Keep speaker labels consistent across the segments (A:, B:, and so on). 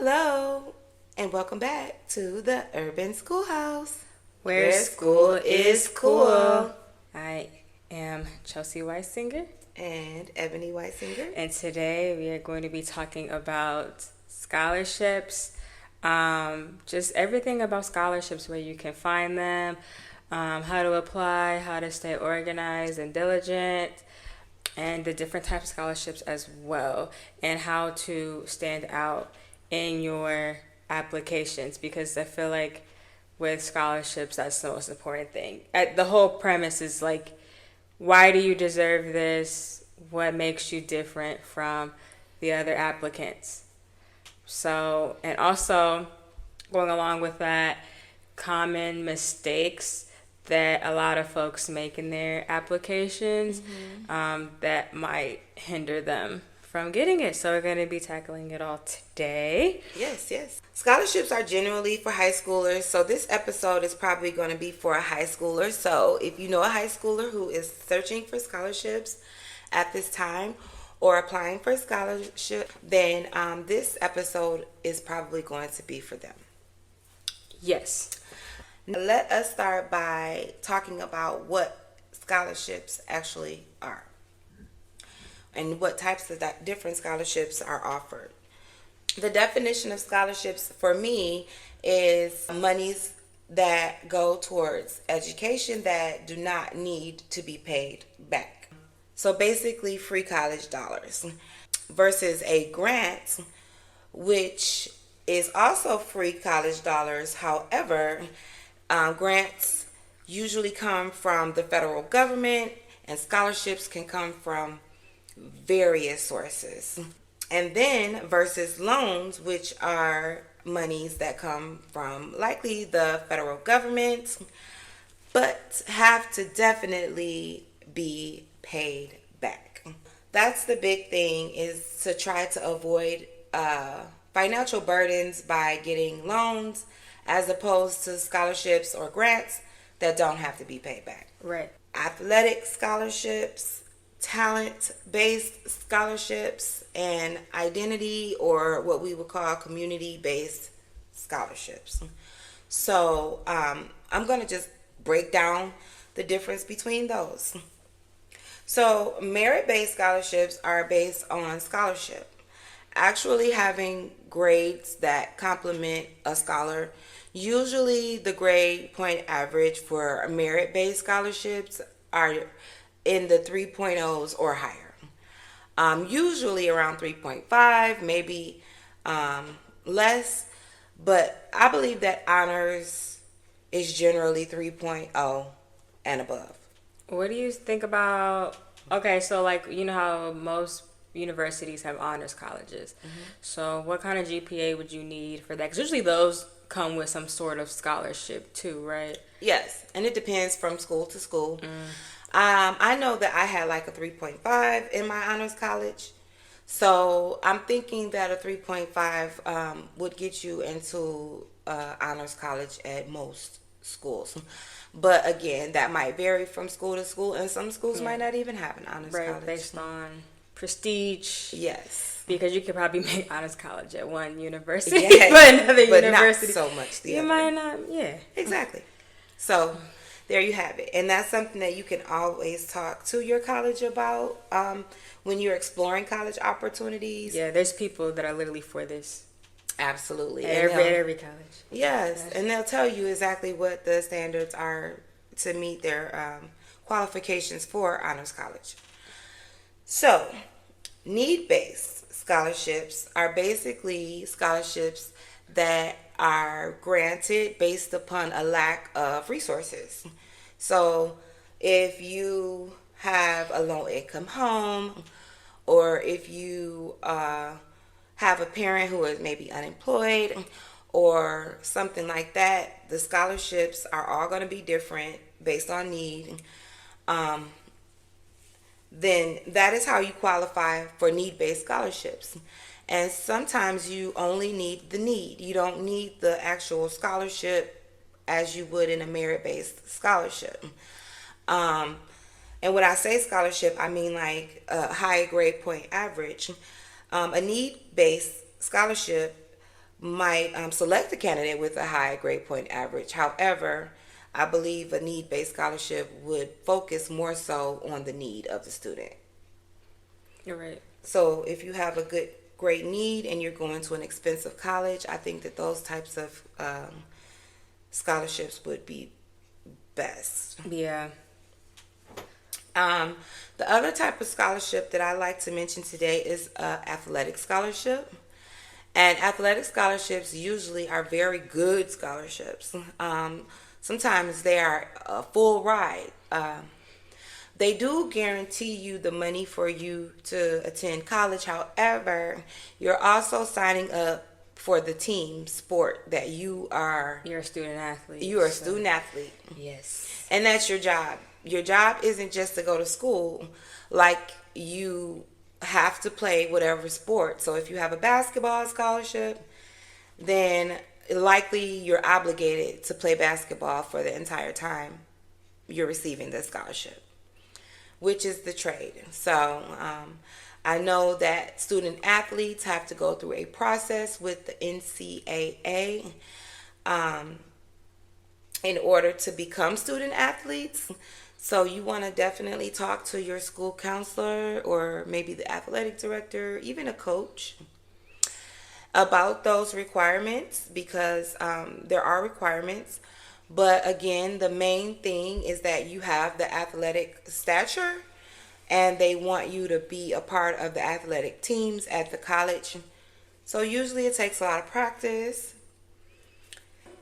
A: Hello, and welcome back to the Urban Schoolhouse,
B: Where school is cool. I am Chelsea Weisinger,
A: and Ebony Weisinger.
B: and today we are going to be talking about scholarships, just everything about scholarships, where you can find them, how to apply, how to stay organized and diligent, and the different types of scholarships as well, and how to stand out in your applications, because I feel like with scholarships, that's the most important thing. The whole premise is like, why do you deserve this? What makes you different from the other applicants? So, and also going along with that, common mistakes that a lot of folks make in their applications that might hinder them from getting it. So we're going to be tackling it all today.
A: Yes. Scholarships are generally for high schoolers, so this episode is probably going to be for a high schooler. So if you know a high schooler who is searching for scholarships at this time or applying for a scholarship, then this episode is probably going to be for them.
B: Yes.
A: Let us start by talking about what scholarships actually are and what types of different scholarships are offered. The definition of scholarships for me is monies that go towards education that do not need to be paid back. So basically free college dollars versus a grant, which is also free college dollars. However, grants usually come from the federal government, and scholarships can come from various sources. And then versus loans, which are monies that come from likely the federal government, but have to definitely be paid back. That's the big thing, is to try to avoid financial burdens by getting loans as opposed to scholarships or grants that don't have to be paid back.
B: Right.
A: Athletic scholarships, talent-based scholarships, and identity, or what we would call community-based scholarships. So I'm going to just break down the difference between those. So merit-based scholarships are based on scholarship, actually having grades that complement a scholar. Usually the grade point average for merit-based scholarships are in the 3.0s or higher. Usually around 3.5, maybe less, but I believe that honors is generally 3.0 and above.
B: What do you think about, okay, so like, you know how most universities have honors colleges. So what kind of GPA would you need for that? Because usually those come with some sort of scholarship too, right?
A: Yes, and it depends from school to school. I know that I had like a 3.5 in my honors college. So I'm thinking that a 3.5 would get you into honors college at most schools. But again, that might vary from school to school, and some schools might not even have an honors college.
B: Right, based on prestige.
A: Yes.
B: Because you could probably make honors college at one university,
A: Yes,
B: but another
A: but
B: university.
A: not so much the
B: you
A: other.
B: might not, yeah.
A: Exactly. So there you have it. And that's something that you can always talk to your college about when you're exploring college opportunities.
B: Yeah, there's people that are literally for this.
A: Absolutely.
B: At every college.
A: Yes, and they'll tell you exactly what the standards are to meet their qualifications for honors college. So, need-based scholarships are basically scholarships that are granted based upon a lack of resources. So, if you have a low-income home, or if you have a parent who is maybe unemployed or something like that, the scholarships are all going to be different based on need. Then that is how you qualify for need-based scholarships. And sometimes you only need the need. You don't need the actual scholarship as you would in a merit-based scholarship. And when I say scholarship, I mean like a high grade point average. A need-based scholarship might select a candidate with a high grade point average. However, I believe a need-based scholarship would focus more so on the need of the student.
B: You're right.
A: So if you have a great need and you're going to an expensive college, I think that those types of scholarships would be best.
B: Yeah.
A: The other type of scholarship that I like to mention today is athletic scholarship. And athletic scholarships usually are very good scholarships. Sometimes they are a full ride. They do guarantee you the money for you to attend college. However, you're also signing up for the team sport that you are.
B: You're a student athlete.
A: You're a student athlete.
B: Yes.
A: And that's your job. Your job isn't just to go to school. Like, you have to play whatever sport. So if you have a basketball scholarship, then likely you're obligated to play basketball for the entire time you're receiving the scholarship, which is the trade. So I know that student athletes have to go through a process with the NCAA in order to become student athletes. So you want to definitely talk to your school counselor or maybe the athletic director, even a coach, about those requirements, because there are requirements. But again, the main thing is that you have the athletic stature and they want you to be a part of the athletic teams at the college. So usually it takes a lot of practice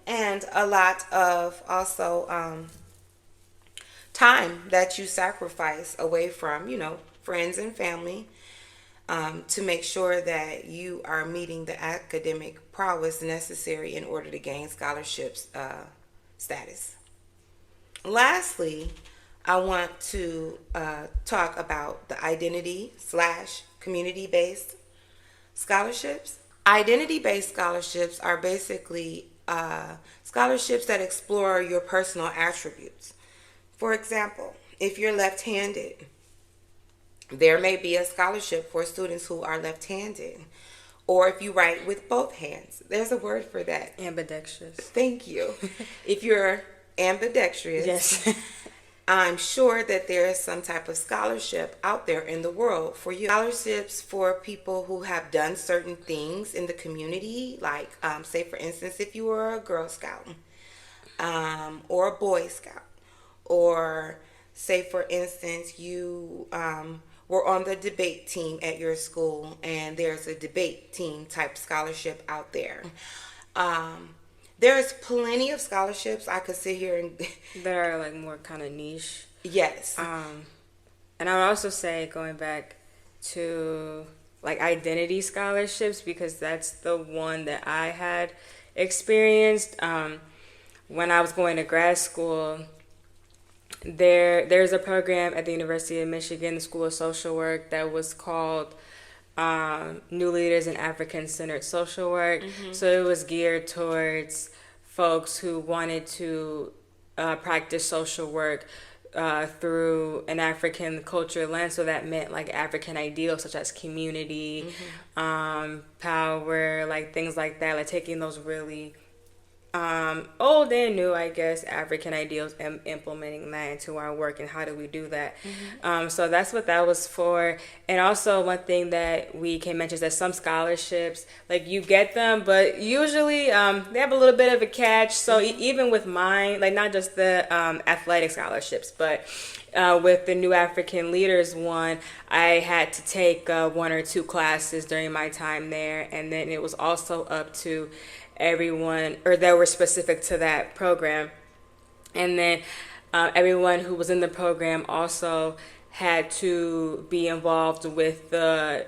A: and a lot of also time that you sacrifice away from, friends and family, to make sure that you are meeting the academic prowess necessary in order to gain scholarships status. Lastly, I want to talk about the identity/community-based scholarships. Identity-based scholarships are basically scholarships that explore your personal attributes. For example, if you're left-handed, there may be a scholarship for students who are left-handed. Or if you write with both hands, there's a word for that.
B: Ambidextrous.
A: Thank you. If you're ambidextrous,
B: Yes.
A: I'm sure that there is some type of scholarship out there in the world for you. Scholarships for people who have done certain things in the community, like say for instance, if you were a Girl Scout or a Boy Scout, or say for instance you were on the debate team at your school and there's a debate team type scholarship out there. There's plenty of scholarships. I could sit here and
B: That are like more kind of niche.
A: yes.
B: And I would also say, going back to like identity scholarships, because that's the one that I had experienced when I was going to grad school. There's a program at the University of Michigan, the School of Social Work, that was called New Leaders in African-Centered Social Work. Mm-hmm. So it was geared towards folks who wanted to practice social work through an African culture lens. So that meant like African ideals such as community, mm-hmm. Power, like things like that, like taking those really old and new, I guess, African ideals and implementing that into our work. And how do we do that? Mm-hmm. So that's what that was for. And also one thing that we can mention is that some scholarships, like you get them, but usually they have a little bit of a catch. So even with mine, like not just the athletic scholarships, but with the New African Leaders one, I had to take 1 or 2 classes during my time there. And then it was also up to everyone, or that were specific to that program. And then everyone who was in the program also had to be involved with the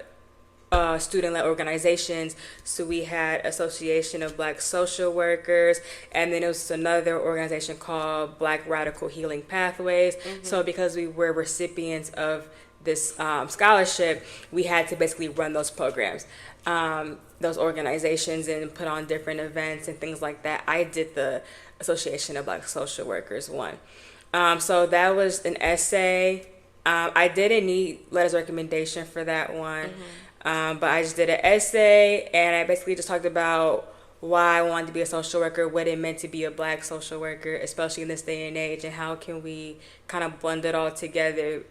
B: student-led organizations. So we had Association of Black Social Workers, and then it was another organization called Black Radical Healing Pathways. Mm-hmm. So because we were recipients of this scholarship, we had to basically run those programs, those organizations, and put on different events and things like that. I did the Association of Black Social Workers one. So that was an essay. I didn't need letters of recommendation for that one, mm-hmm. But I just did an essay, and I basically just talked about why I wanted to be a social worker, what it meant to be a Black social worker, especially in this day and age, and how can we kind of blend it all together,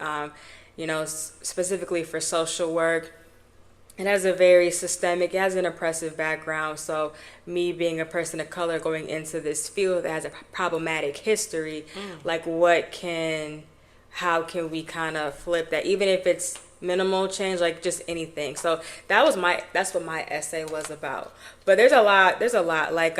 B: specifically for social work. It has a very systemic, it has an oppressive background. So me being a person of color going into this field that has a problematic history, like how can we kind of flip that, even if it's minimal change, like just anything. So that's what my essay was about. But there's a lot. Like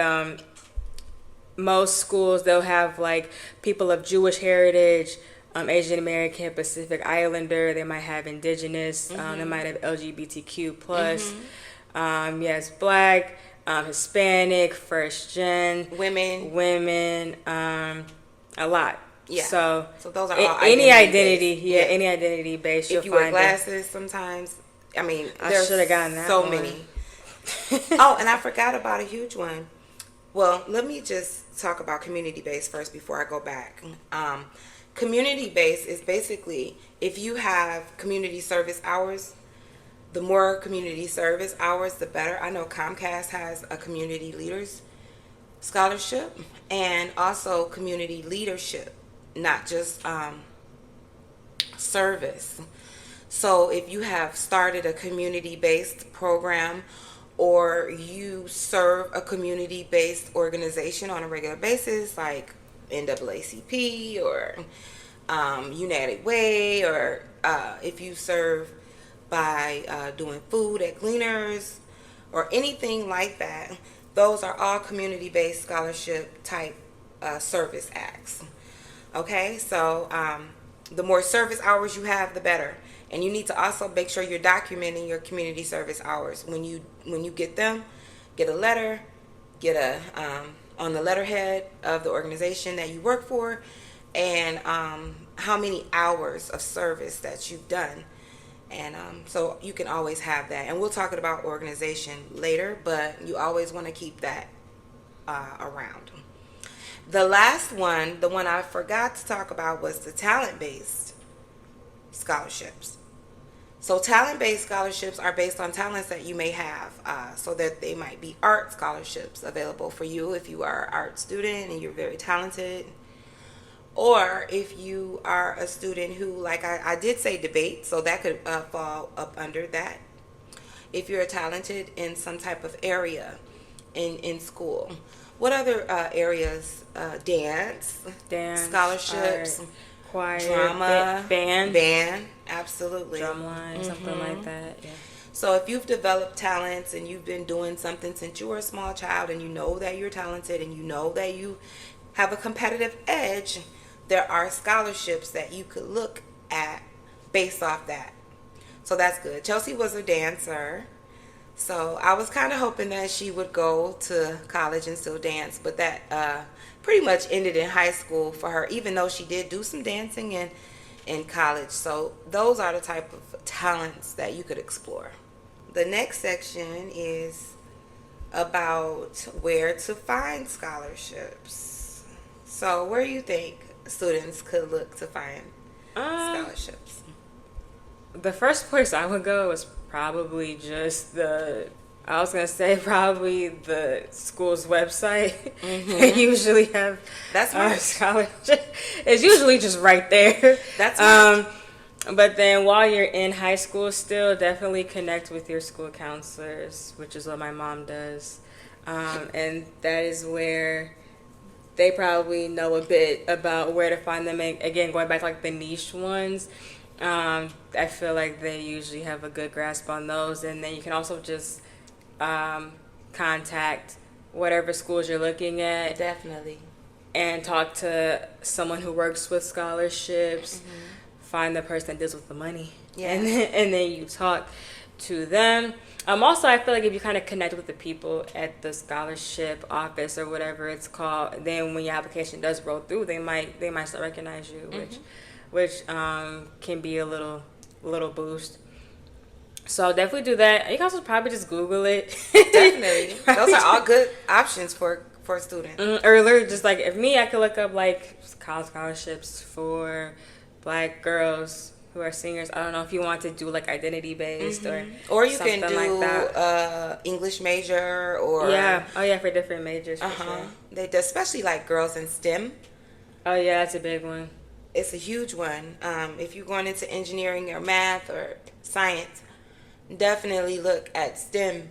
B: most schools, they'll have like people of Jewish heritage, Asian American, Pacific Islander. They might have Indigenous. They might have LGBTQ plus. Yes, Black, Hispanic, first gen, women, a lot.
A: Yeah.
B: So
A: those are all
B: any
A: identity
B: identity. Yeah, any identity based.
A: If you wear glasses, sometimes. I mean,
B: I should have gotten that.
A: So many. Oh, and I forgot about a huge one. Well, let me just talk about community-based first before I go back. Community-based is basically if you have community service hours, the more community service hours, the better. I know Comcast has a community leaders scholarship and also community leadership, not just service. So if you have started a community-based program or you serve a community-based organization on a regular basis, like NAACP or United Way, or if you serve by doing food at Gleaners or anything like that, those are all community-based scholarship type service acts. Okay, so the more service hours you have, the better. And you need to also make sure you're documenting your community service hours. When you get them, get a letter, on the letterhead of the organization that you work for, and how many hours of service that you've done. And so you can always have that. And we'll talk about organization later, but you always want to keep that around. The last one, the one I forgot to talk about, was the talent-based scholarships. So talent-based scholarships are based on talents that you may have, so that they might be art scholarships available for you if you are an art student and you're very talented. Or if you are a student who, like I did say debate, so that could fall up under that. If you're talented in some type of area in school. What other areas? Dance, scholarships,
B: art, choir,
A: drama,
B: band,
A: absolutely,
B: drumline, something like that. Yeah.
A: So if you've developed talents and you've been doing something since you were a small child, and you know that you're talented and you know that you have a competitive edge, there are scholarships that you could look at based off that. So that's good. Chelsea was a dancer, so I was kind of hoping that she would go to college and still dance, but that pretty much ended in high school for her, even though she did do some dancing in college. So those are the type of talents that you could explore. The next section is about where to find scholarships. So where do you think students could look to find scholarships?
B: The first place I would go is probably just probably the school's website. They usually have scholarship. It's usually just right there.
A: That's right.
B: But then while you're in high school still, definitely connect with your school counselors, which is what my mom does. And that is where they probably know a bit about where to find them. And again, going back to like the niche ones, I feel like they usually have a good grasp on those. And then you can also just contact whatever schools you're looking at.
A: Definitely. And
B: talk to someone who works with scholarships. Find the person that deals with the money. Yeah. And then you talk to them. Also, I feel like if you kind of connect with the people at the scholarship office or whatever it's called, then when your application does roll through, they might start recognize you, which can be a little boost. So definitely do that. You can also probably just Google it.
A: Definitely, those are all good options for students.
B: Or just like if me, I could look up like college scholarships for Black girls who are seniors. I don't know if you want to do like identity based or
A: Or you
B: something
A: can do
B: like that.
A: English major or
B: Yeah. Oh yeah, for different majors for
A: uh-huh.
B: sure.
A: They do, especially like girls in STEM.
B: Oh yeah, that's a big one.
A: It's a huge one. If you're going into engineering or math or science, definitely look at STEM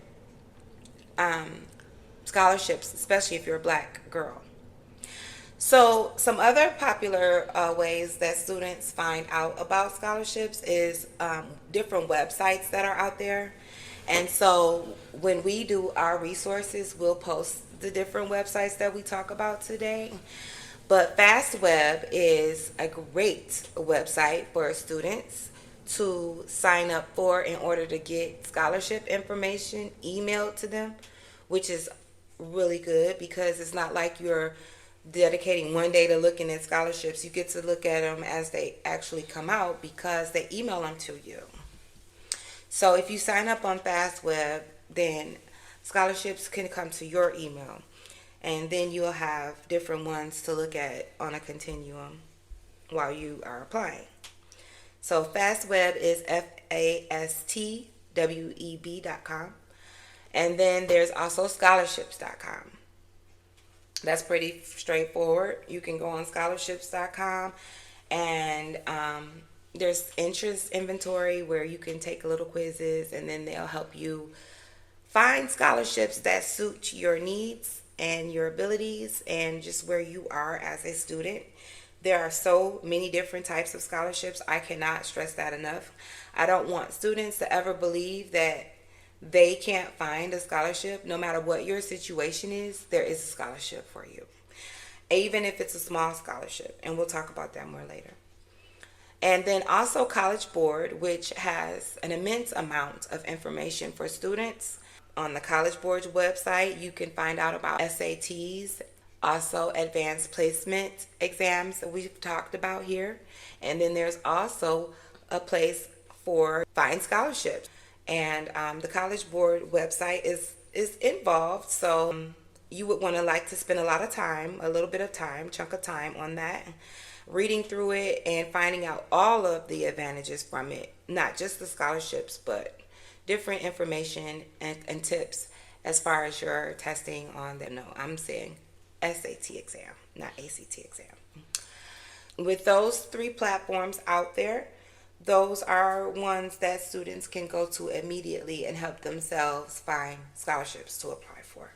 A: um, scholarships, especially if you're a black girl. So, some other popular ways that students find out about scholarships is different websites that are out there. And so, when we do our resources, we'll post the different websites that we talk about today. But FastWeb is a great website for students to sign up for in order to get scholarship information emailed to them, which is really good because it's not like you're dedicating one day to looking at scholarships. You get to look at them as they actually come out because they email them to you. So if you sign up on FastWeb, then scholarships can come to your email. And then you'll have different ones to look at on a continuum while you are applying. So FastWeb is FASTWEB.com. And then there's also scholarships.com. That's pretty straightforward. You can go on scholarships.com and there's interest inventory where you can take little quizzes and then they'll help you find scholarships that suit your needs and your abilities and just where you are as a student. There are so many different types of scholarships. I cannot stress that enough. I don't want students to ever believe that they can't find a scholarship. No matter what your situation is, there is a scholarship for you, even if it's a small scholarship, and we'll talk about that more later. And then also College Board, which has an immense amount of information for students. On the College Board's website, you can find out about SATs, also advanced placement exams that we've talked about here. And then there's also a place for find scholarships. And the College Board website is involved, so you would want to like to spend a lot of time, a little bit of time, chunk of time on that, reading through it and finding out all of the advantages from it, not just the scholarships, but different information and tips as far as your testing on the, no, I'm saying SAT exam, not ACT exam. With those three platforms out there, those are ones that students can go to immediately and help themselves find scholarships to apply for.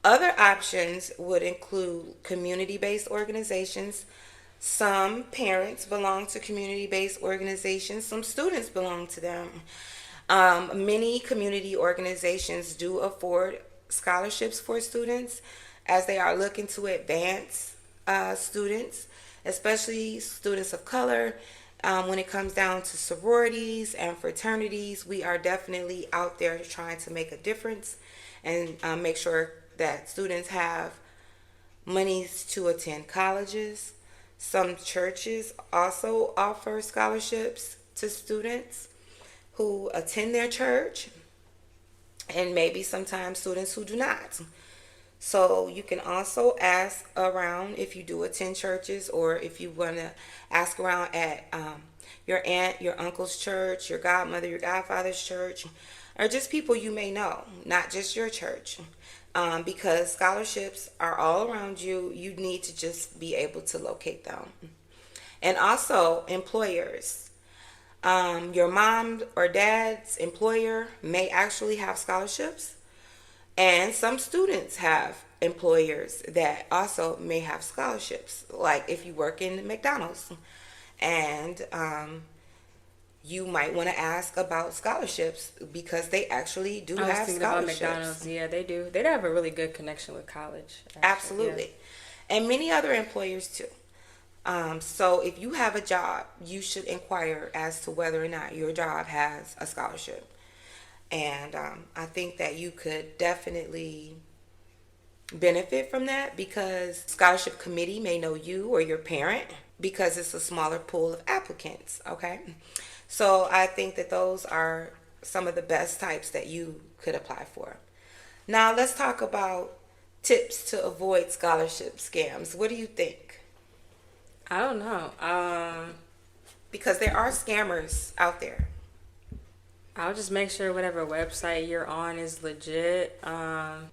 A: Other options would include community-based organizations. Some parents belong to community-based organizations. Some students belong to them. Many community organizations do afford scholarships for students as they are looking to advance students, especially students of color. When it comes down to sororities and fraternities, we are definitely out there trying to make a difference and make sure that students have monies to attend colleges. Some churches also offer scholarships to students who attend their church, and maybe sometimes students who do not. So you can also ask around if you do attend churches, or if you want to ask around at your aunt, your uncle's church, your godmother, your godfather's church, or just people you may know, not just your church. Because scholarships are all around you. You need to just be able to locate them. And also employers. Your mom or dad's employer may actually have scholarships. And some students have employers that also may have scholarships. Like if you work in McDonald's and you might want to ask about scholarships because they actually do
B: I was
A: have
B: thinking
A: scholarships.
B: about McDonald's. Yeah, they do. They have a really good connection with college. Actually.
A: Absolutely.
B: Yeah.
A: And many other employers too. So if you have a job, you should inquire as to whether or not your job has a scholarship. And I think that you could definitely benefit from that because scholarship committee may know you or your parent because it's a smaller pool of applicants, okay? So I think that those are some of the best types that you could apply for. Now let's talk about tips to avoid scholarship scams. What do you think?
B: I don't know.
A: because there are scammers out there.
B: I'll just make sure whatever website you're on is legit.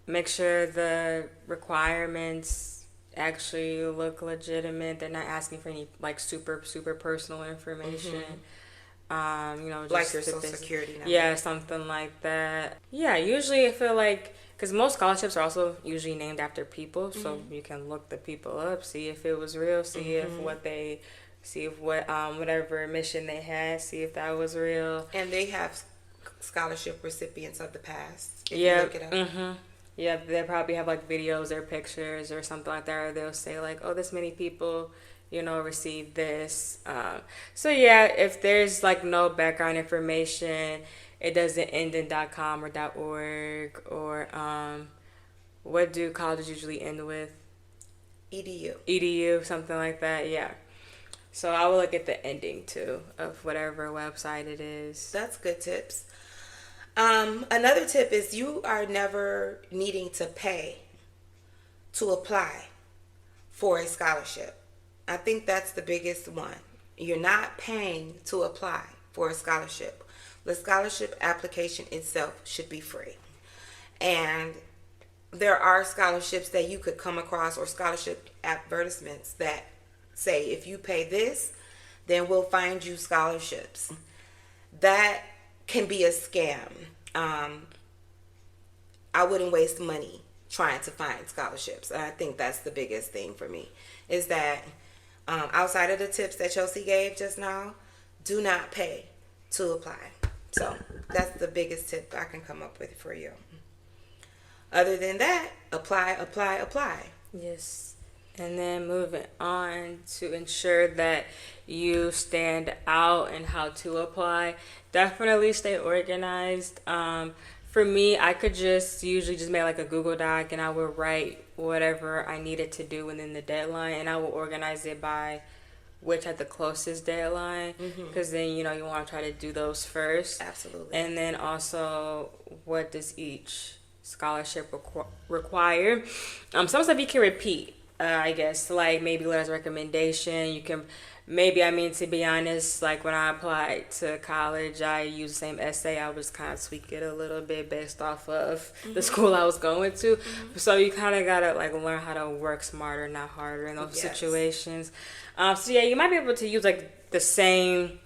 B: Make sure the requirements actually look legitimate. They're not asking for any like super personal information. Just
A: Like your social security number.
B: Yeah, something like that. Yeah, usually I feel like because most scholarships are also usually named after people, so you can look the people up, see if it was real, see if whatever mission they had, see if that was real.
A: And they have scholarship recipients of the past. If
B: Yeah.
A: you look it up.
B: Yeah, they probably have like videos or pictures or something like that, or they'll say like, oh, this many people, received this. So yeah, if there's like no background information, it doesn't end in .com or .org or what do colleges usually end with? Edu, something like that. Yeah. So I will look at the ending too of whatever website it is.
A: That's good tips. Another tip is you are never needing to pay to apply for a scholarship. I think that's the biggest one. You're not paying to apply for a scholarship. The scholarship application itself should be free. And there are scholarships that you could come across or scholarship advertisements that say if you pay this, then we'll find you scholarships. That can be a scam. I wouldn't waste money trying to find scholarships. And I think that's the biggest thing for me is that outside of the tips that Chelsea gave just now, do not pay to apply. So that's the biggest tip I can come up with for you. Other than that, apply.
B: Yes. And then moving on to ensure that you stand out and how to apply. Definitely stay organized. For me, I could usually just make like a Google Doc and I would write whatever I needed to do within the deadline and I will organize it by which had the closest deadline because then you want to try to do those first.
A: Absolutely.
B: And then also what does each scholarship require. Some stuff you can repeat. I guess like maybe letters of recommendation. You can to be honest, like when I applied to college, I used the same essay. I was kind of tweak it a little bit based off of the school I was going to. So you kind of gotta like learn how to work smarter, not harder in those situations. So yeah, you might be able to use like the same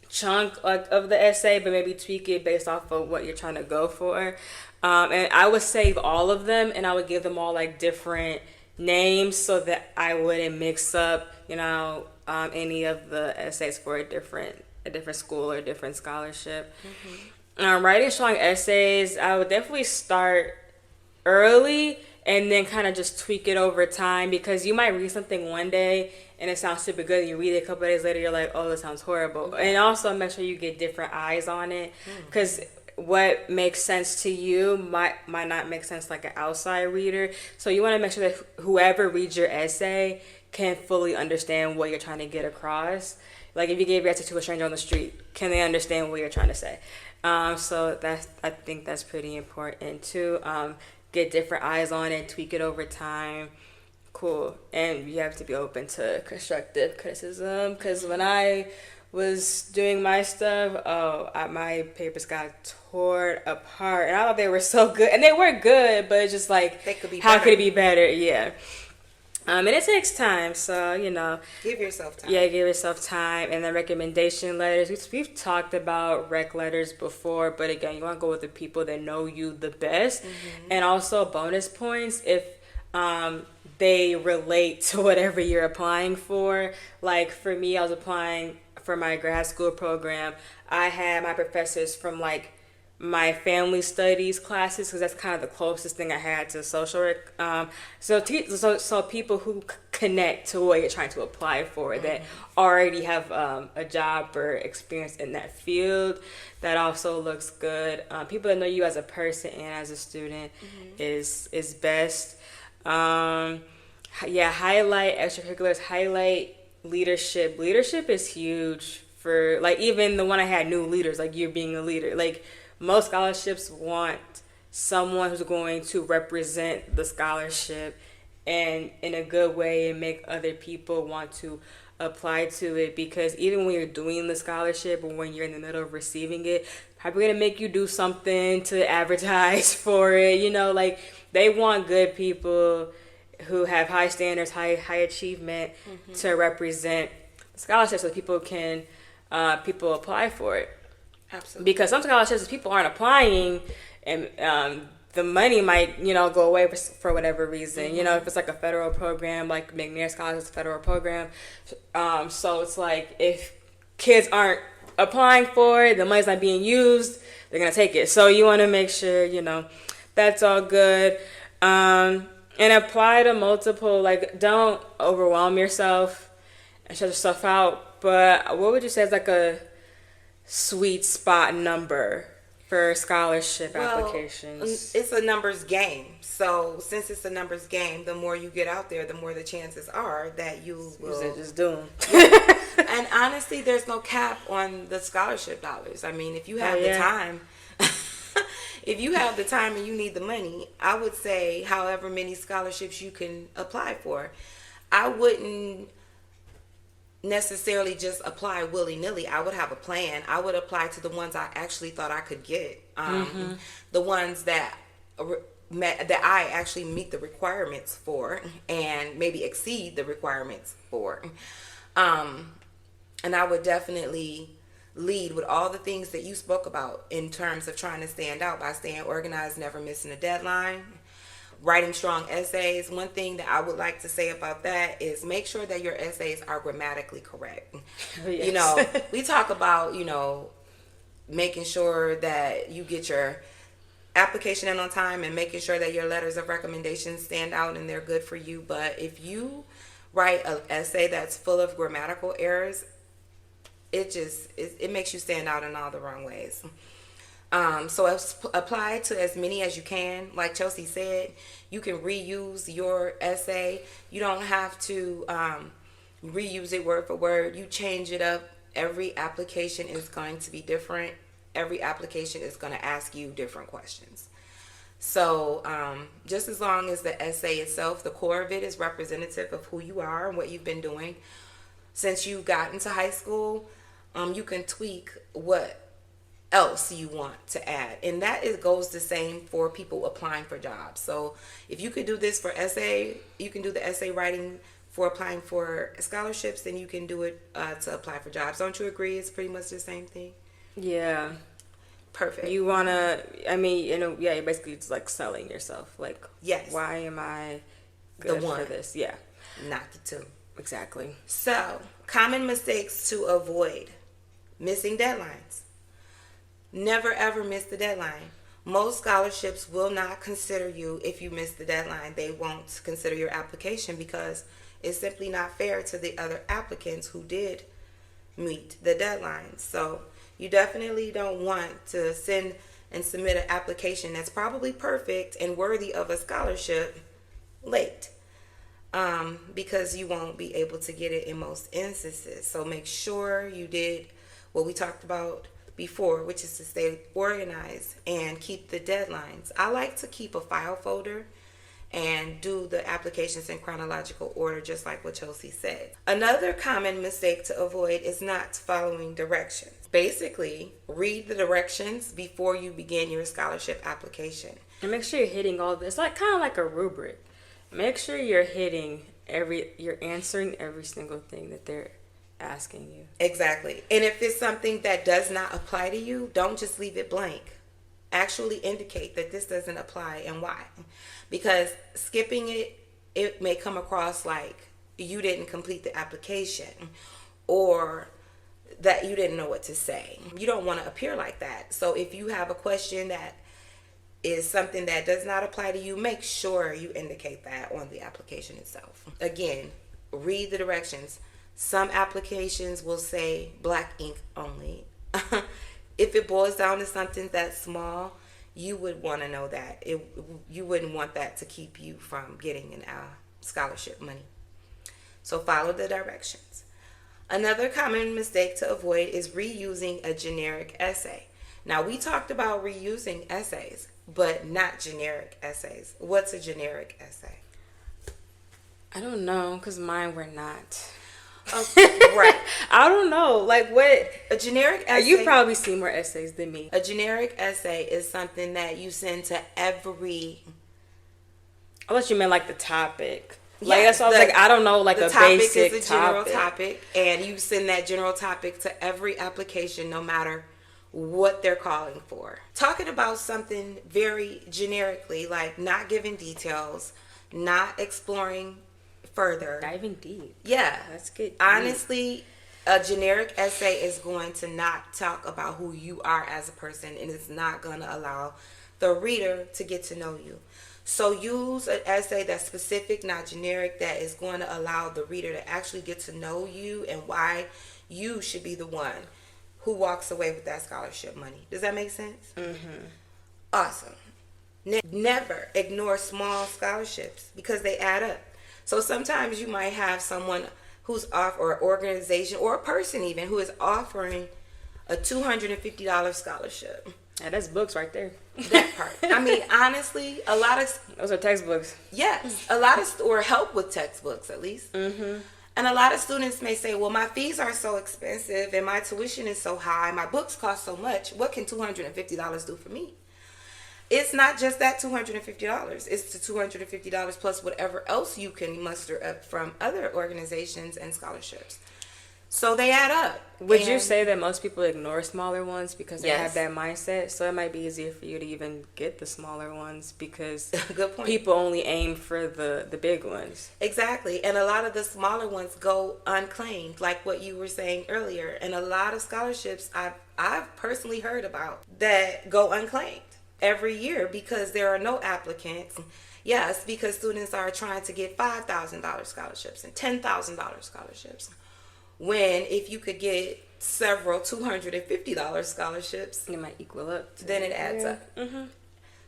B: chunk of the essay, but maybe tweak it based off of what you're trying to go for. And I would save all of them, and I would give them all like different names so that I wouldn't mix up, any of the essays for a different school or a different scholarship. Writing strong essays, I would definitely start early and then kind of just tweak it over time because you might read something one day and it sounds super good. You read it a couple of days later, you're like, oh, this sounds horrible. And also make sure you get different eyes on it because what makes sense to you might not make sense like an outside reader. So you want to make sure that whoever reads your essay can fully understand what you're trying to get across. Like if you gave your essay to a stranger on the street, can they understand what you're trying to say? So I think that's pretty important too. Get different eyes on it, tweak it over time. Cool. And you have to be open to constructive criticism because when I was doing my stuff, my papers got torn apart, and I thought they were so good, and they were good, but it's just like,
A: they could be
B: how
A: better.
B: could it be better? Yeah. And it takes time, so
A: give yourself time.
B: Yeah, give yourself time. And then recommendation letters, we've talked about rec letters before, but again, you want to go with the people that know you the best. And also bonus points if they relate to whatever you're applying for. Like for me, I was applying for my grad school program. I had my professors from like my family studies classes because that's kind of the closest thing I had to social work. So people who connect to what you're trying to apply for that already have a job or experience in that field. That also looks good. People that know you as a person and as a student is best. Highlight extracurriculars, highlight leadership. Leadership is huge for like even the one I had new leaders, like you being a leader. Like most scholarships want someone who's going to represent the scholarship and in a good way and make other people want to apply to it, because even when you're doing the scholarship or when you're in the middle of receiving it, probably gonna make you do something to advertise for it. Like they want good people who have high standards, high achievement to represent scholarships so people apply for it.
A: Absolutely.
B: Because some scholarships people aren't applying, and the money might go away for whatever reason. If it's like a federal program, like McNair Scholarship is a federal program, so it's like if kids aren't applying for it, the money's not being used, they're gonna take it. So you want to make sure that's all good, and apply to multiple. Like, don't overwhelm yourself and shut yourself out. But what would you say is like a sweet spot number for scholarship applications?
A: It's a numbers game. So since it's a numbers game, the more you get out there, the more the chances are that you will
B: just do them.
A: And honestly, there's no cap on the scholarship dollars. I mean, if you have the time, if you have the time and you need the money, I would say however many scholarships you can apply for. I wouldn't necessarily just apply willy-nilly. I would have a plan. I would apply to the ones I actually thought I could get. The ones that I actually meet the requirements for and maybe exceed the requirements for. And I would definitely lead with all the things that you spoke about in terms of trying to stand out by staying organized, never missing a deadline, writing strong essays. One thing that I would like to say about that is make sure that your essays are grammatically correct.
B: Yes.
A: We talk about, making sure that you get your application in on time and making sure that your letters of recommendation stand out and they're good for you. But if you write an essay that's full of grammatical errors, it makes you stand out in all the wrong ways. So apply to as many as you can. Like Chelsea said, you can reuse your essay. You don't have to reuse it word for word. You change it up. Every application is going to be different. Every application is going to ask you different questions. So just as long as the essay itself, the core of it, is representative of who you are and what you've been doing since you got into high school, you can tweak what else you want to add, and that goes the same for people applying for jobs. So if you could do this for essay, you can do the essay writing for applying for scholarships, then you can do it to apply for jobs. Don't you agree? It's pretty much the same thing.
B: Yeah.
A: Perfect.
B: You wanna, you're basically just like selling yourself. Like,
A: yes,
B: why am I good
A: the one
B: for this? Yeah,
A: not the two.
B: Exactly.
A: So, common mistakes to avoid: missing deadlines. Never ever miss the deadline. Most scholarships will not consider you if you miss the deadline. They won't consider your application because it's simply not fair to the other applicants who did meet the deadline. So you definitely don't want to send and submit an application that's probably perfect and worthy of a scholarship late, because you won't be able to get it in most instances. So make sure you did what we talked about before, which is to stay organized and keep the deadlines. I like to keep a file folder and do the applications in chronological order, just like what Chelsea said. Another common mistake to avoid is not following directions. Basically, read the directions before you begin your scholarship application.
B: And make sure you're hitting all this. It's like kind of like a rubric. Make sure you're you're answering every single thing that they're asking you.
A: Exactly. And if it's something that does not apply to you, don't just leave it blank. Actually indicate that this doesn't apply and why. Because skipping it may come across like you didn't complete the application or that you didn't know what to say. You don't want to appear like that. So if you have a question that is something that does not apply to you, make sure you indicate that on the application itself. Again, read the directions. Some applications will say black ink only. If it boils down to something that small, you would want to know that. You wouldn't want that to keep you from getting an scholarship money. So follow the directions. Another common mistake to avoid is reusing a generic essay. Now, we talked about reusing essays, but not generic essays. What's a generic essay?
B: I don't know, because mine were not.
A: Right.
B: I don't know. Like what?
A: A generic essay.
B: You've probably seen more essays than me.
A: A generic essay is something that you send to every.
B: Unless you meant like the topic.
A: Yes,
B: Like that's why I was like, I don't know, like
A: the
B: a
A: topic
B: basic
A: is a general topic, and you send that general topic to every application, no matter what they're calling for. Talking about something very generically, like not giving details, not exploring further.
B: Diving deep.
A: Yeah.
B: Let's get deep.
A: Honestly, a generic essay is going to not talk about who you are as a person, and it's not going to allow the reader to get to know you. So use an essay that's specific, not generic, that is going to allow the reader to actually get to know you and why you should be the one who walks away with that scholarship money. Does that make sense?
B: Mm-hmm.
A: Awesome. Never ignore small scholarships because they add up. So sometimes you might have someone who's off, or an organization, or a person even, who is offering a $250 scholarship.
B: Yeah, that's books right there.
A: That part. I mean, honestly, a lot of...
B: Those are textbooks.
A: Yes. A lot of... Or help with textbooks, at least.
B: Mm-hmm.
A: And a lot of students may say, well, my fees are so expensive and my tuition is so high. My books cost so much. What can $250 do for me? It's not just that $250. It's the $250 plus whatever else you can muster up from other organizations and scholarships. So they add up.
B: Would you say that most people ignore smaller ones because they have
A: Yes.
B: that mindset? So it might be easier for you to even get the smaller ones because
A: Good point.
B: people only aim for the big ones.
A: Exactly. And a lot of the smaller ones go unclaimed, like what you were saying earlier. And a lot of scholarships I've personally heard about that go unclaimed every year because there are no applicants. Yes, because students are trying to get $5,000 scholarships and $10,000 scholarships. When if you could get several $250 scholarships,
B: It might equal up.
A: then it adds up.
B: Mm-hmm.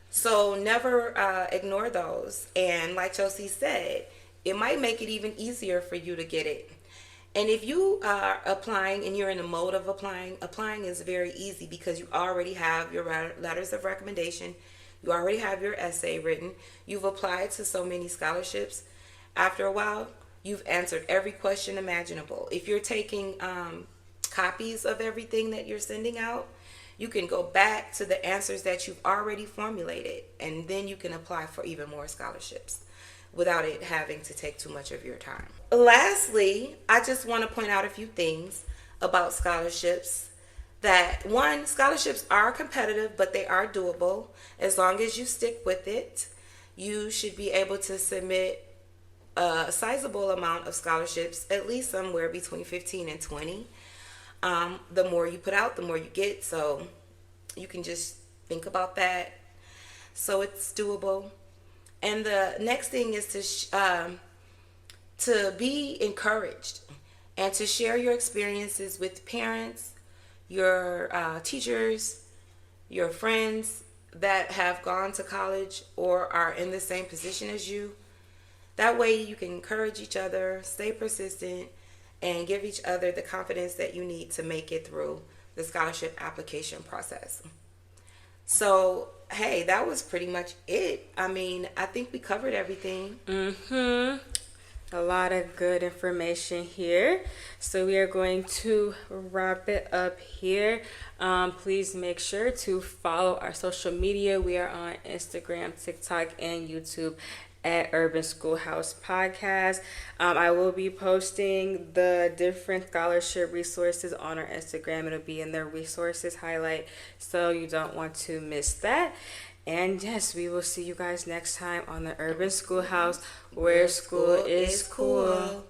A: So never ignore those. And like Chelsea said, it might make it even easier for you to get it. And if you are applying and you're in the mode of applying is very easy because you already have your letters of recommendation. You already have your essay written. You've applied to so many scholarships. After a while, you've answered every question imaginable. If you're taking copies of everything that you're sending out, you can go back to the answers that you've already formulated, and then you can apply for even more scholarships without it having to take too much of your time. Lastly, I just want to point out a few things about scholarships. That one, scholarships are competitive, but they are doable. As long as you stick with it, you should be able to submit a sizable amount of scholarships, at least somewhere between 15 and 20. The more you put out, the more you get. So you can just think about that. So it's doable. And the next thing is to be encouraged and to share your experiences with parents, your teachers, your friends that have gone to college or are in the same position as you. That way you can encourage each other, stay persistent, and give each other the confidence that you need to make it through the scholarship application process. So, hey, that was pretty much it. I mean, I think we covered everything.
B: Mm-hmm. A lot of good information here. So we are going to wrap it up here. Please make sure to follow our social media. We are on Instagram, TikTok, and YouTube at Urban Schoolhouse Podcast. I will be posting the different scholarship resources on our Instagram. It'll be in the resources highlight, so you don't want to miss that. And yes, we will see you guys next time on the Urban Schoolhouse, where school is cool.